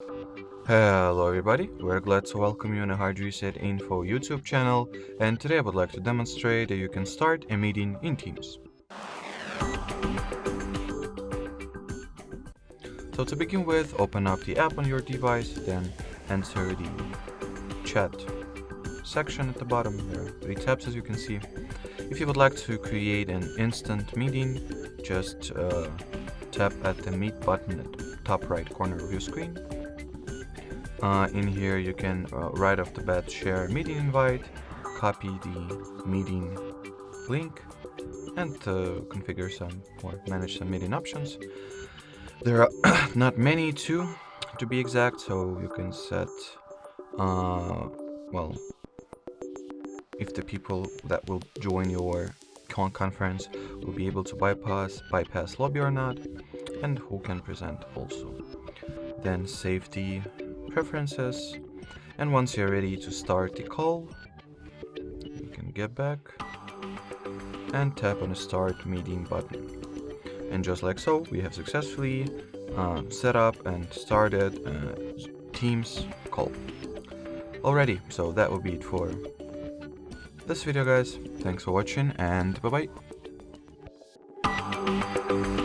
Hello everybody, we're glad to welcome you on the HardReset.Info YouTube channel, and today I would like to demonstrate that you can start a meeting in Teams. So to begin with, open up the app on your device, then enter the chat section at the bottom. There are 3 tabs as you can see. If you would like to create an instant meeting, just tap at the Meet button at the top right corner of your screen. In here you can right off the bat share meeting invite, copy the meeting link, and configure some or manage some meeting options. There are not many to be exact, so you can set well, if the people that will join your conference will be able to bypass lobby or not, and who can present also. Then save the preferences, and once you're ready to start the call, you can get back and tap on the start meeting button. And just like so, we have successfully set up and started a Teams call already. So that will be it for this video, guys. Thanks for watching, and bye bye.